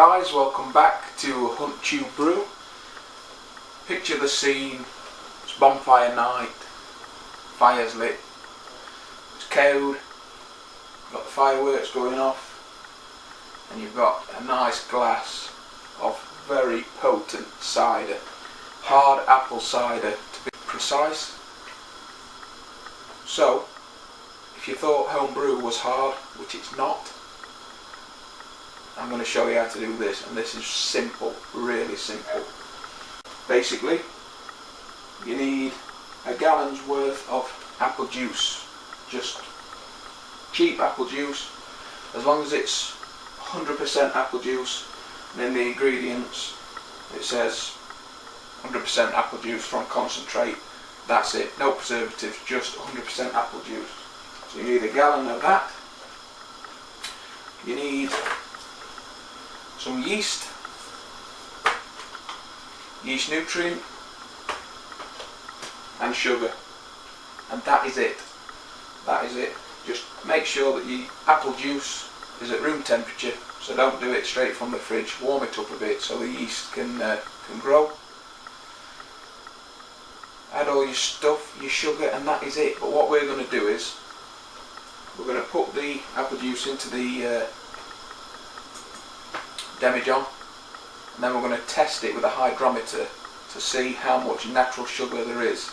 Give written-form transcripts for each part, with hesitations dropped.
guys, welcome back to Hunttube Brew. Picture the scene, it's bonfire night, fire's lit, it's cold, you've got the fireworks going off, and you've got a nice glass of very potent cider, hard apple cider to be precise. So, if you thought home brew was hard, which it's not, I'm going to show you how to do this, and this is simple, really simple. Basically, you need a gallon's worth of apple juice, just cheap apple juice, as long as it's 100% apple juice, and in the ingredients it says 100% apple juice from concentrate. That's it, no preservatives, just 100% apple juice. So you need a gallon of that. You need some yeast nutrient, and sugar, and that is it. That is it. Just make sure that your apple juice is at room temperature, so don't do it straight from the fridge. Warm it up a bit so the yeast can grow. Add all your stuff, your sugar, and that is it. But what we're going to do is we're going to put the apple juice into the demijohn, and then we're going to test it with a hydrometer to see how much natural sugar there is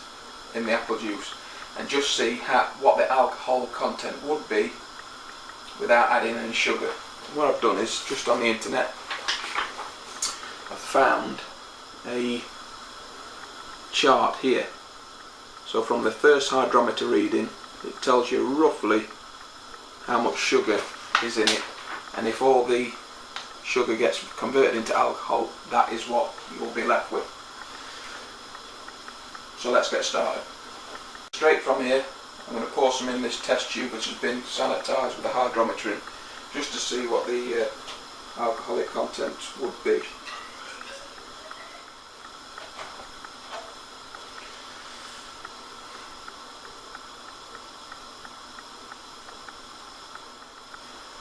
in the apple juice, and just see what the alcohol content would be without adding any sugar. What I've done is, just on the internet, I've found a chart here. So from the first hydrometer reading, it tells you roughly how much sugar is in it, and if all the sugar gets converted into alcohol, that is what you'll be left with. So let's get started. Straight from here, I'm going to pour some in this test tube, which has been sanitised with a hydrometer in, just to see what the alcoholic content would be.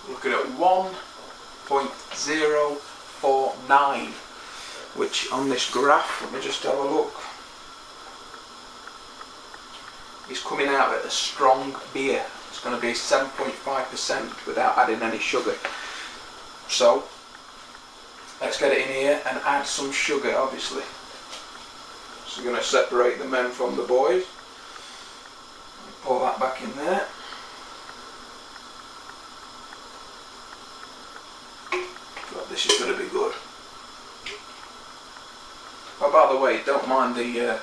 Looking at 1.049, which on this graph, let me just have a look, is coming out at a strong beer. It's going to be 7.5% without adding any sugar. So let's get it in here and add some sugar, obviously. So we're going to separate the men from the boys. Pour that back in there. This is going to be good. Oh, by the way, don't mind the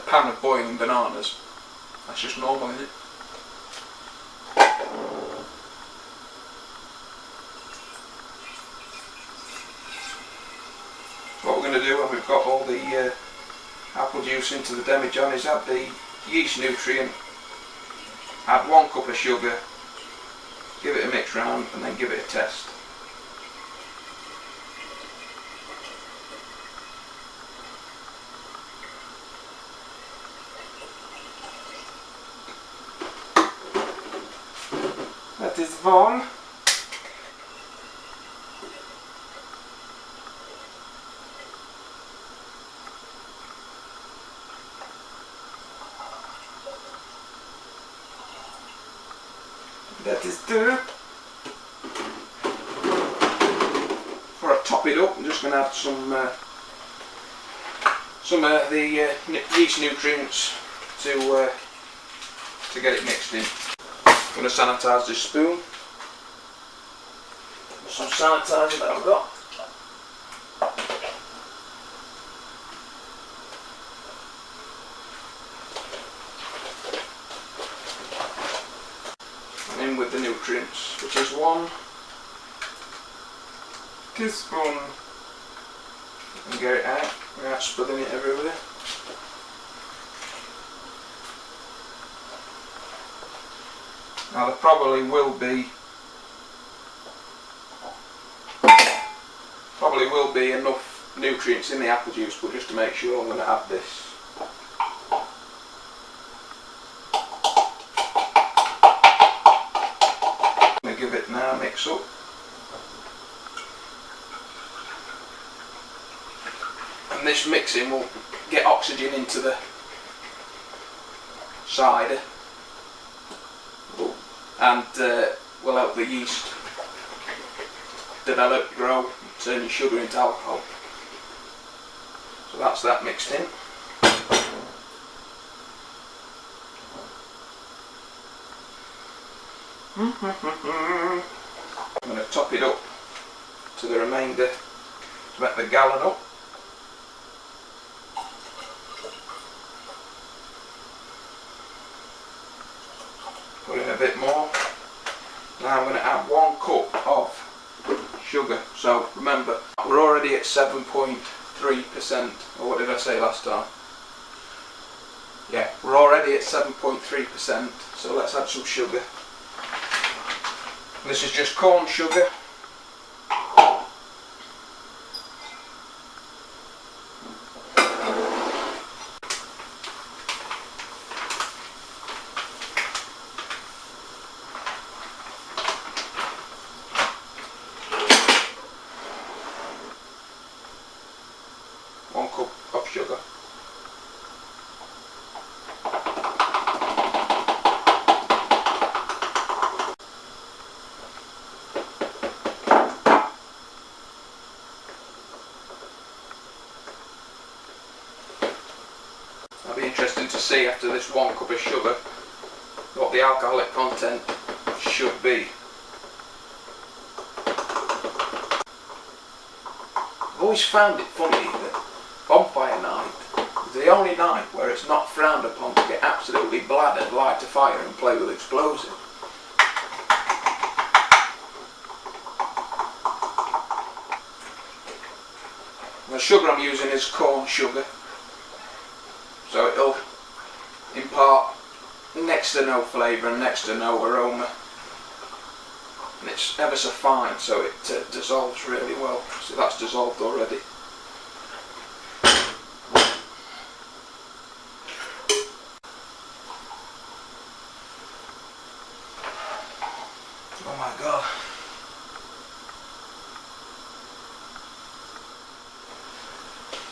pan of boiling bananas. That's just normal, isn't it? What we're going to do when we've got all the apple juice into the demijohn is add the yeast nutrient, add 1 cup of sugar, give it a mix round, and then give it a test. That is one. That is 2. Before I top it up, I'm just going to add some of the yeast nutrients to get it mixed in. I'm going to sanitise this spoon with some sanitizer that I've got. And in with the nutrients, which is 1 teaspoon. And get it out without spilling it everywhere. Now there probably will be enough nutrients in the apple juice, but just to make sure, I'm going to add this. I'm going to give it now a mix up. And this mixing will get oxygen into the cider and will help the yeast develop, grow, turn your sugar into alcohol. So that's that mixed in. I'm going to top it up to the remainder to make the gallon up. Put in a bit more. Now I'm going to add 1 cup of sugar. So remember, we're already at 7.3%, or what did I say last time? Yeah, we're already at 7.3%, so let's add some sugar. This is just corn sugar. Of sugar. That'll be interesting to see after this 1 cup of sugar what the alcoholic content should be. I've always found it funny that bonfire night is the only night where it's not frowned upon to get absolutely bladdered, light a fire and play with explosives. The sugar I'm using is corn sugar, so it'll impart next to no flavour and next to no aroma, and it's ever so fine, so it dissolves really well. So that's dissolved already. Oh my god.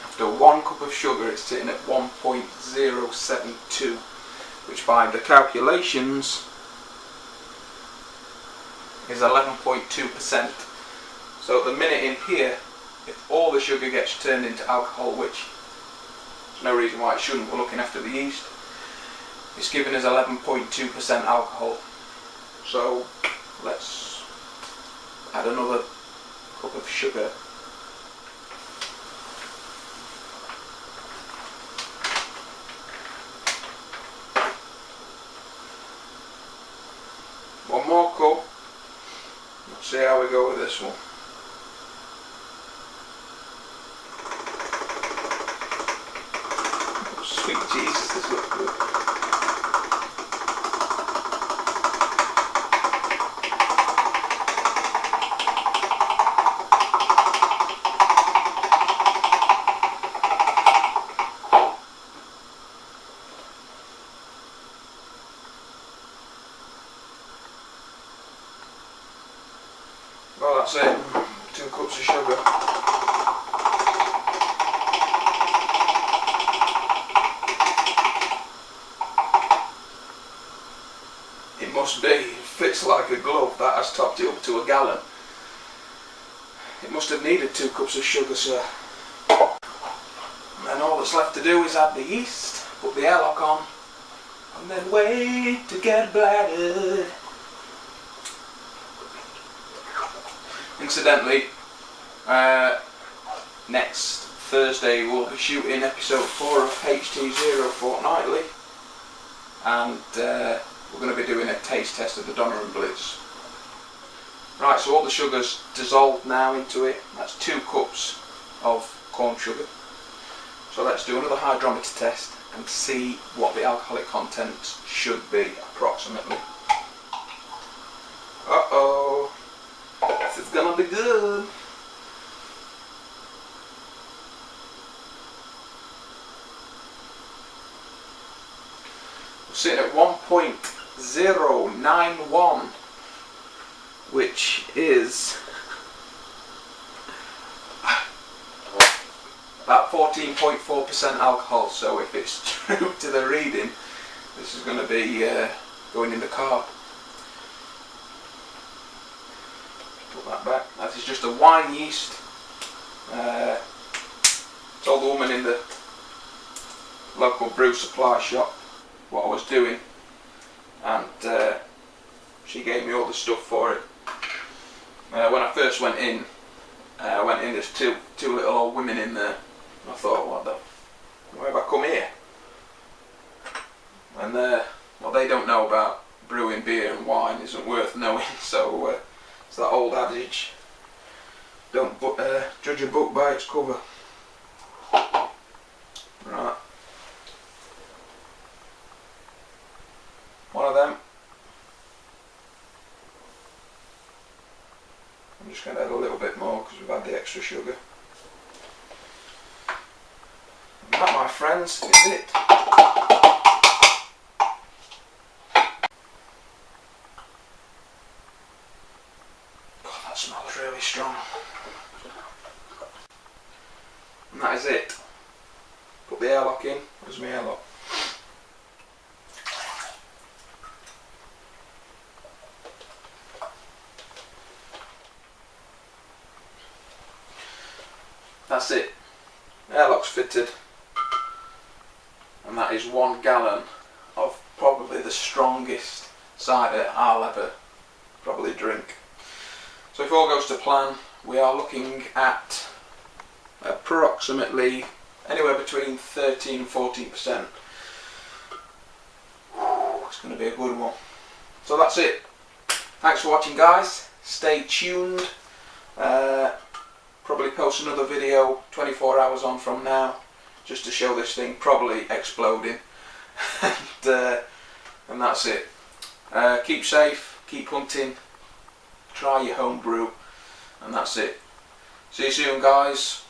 After 1 cup of sugar it's sitting at 1.072, which by the calculations is 11.2%. So at the minute in here, if all the sugar gets turned into alcohol, which there's no reason why it shouldn't, we're looking after the yeast, it's giving us 11.2% alcohol. So let's add another cup of sugar. One more cup. Let's see how we go with this one. Oh, sweet Jesus, this looks good. Well, that's it. 2 cups of sugar. It must be. It fits like a glove. That has topped it up to a gallon. It must have needed 2 cups of sugar, sir. And all that's left to do is add the yeast, put the airlock on, and then wait to get bladdered. Incidentally, next Thursday we'll be shooting episode 4 of HT0 Fortnightly, and we're going to be doing a taste test of the Donner and Blitz. Right, so all the sugar's dissolved now into it. That's 2 cups of corn sugar. So let's do another hydrometer test and see what the alcoholic content should be approximately. Uh-oh. This is gonna be good. We're sitting at 1.091, which is about 14.4% alcohol, so if it's true to the reading, this is going to be going in the car. Put that back. That is just a wine yeast. Told the woman in the local brew supply shop what I was doing, and she gave me all the stuff for it. When I first went in, there's two little old women in there. I thought, why have I come here? And what they don't know about brewing beer and wine isn't worth knowing. So it's that old adage: don't judge a book by its cover. Right. One of them. I'm just going to add a little bit more because we've had the extra sugar. And that, my friends, is it. God, that smells really strong. And that is it. Put the airlock in. Where's my airlock? That's it. Airlock's fitted. And that is 1 gallon of probably the strongest cider I'll ever probably drink. So if all goes to plan, we are looking at approximately anywhere between 13 and 14%. It's going to be a good one. So that's it. Thanks for watching, guys. Stay tuned. Probably post another video 24 hours on from now, just to show this thing probably exploding. And that's it. Keep safe, keep hunting, try your home brew, and that's it. See you soon, guys.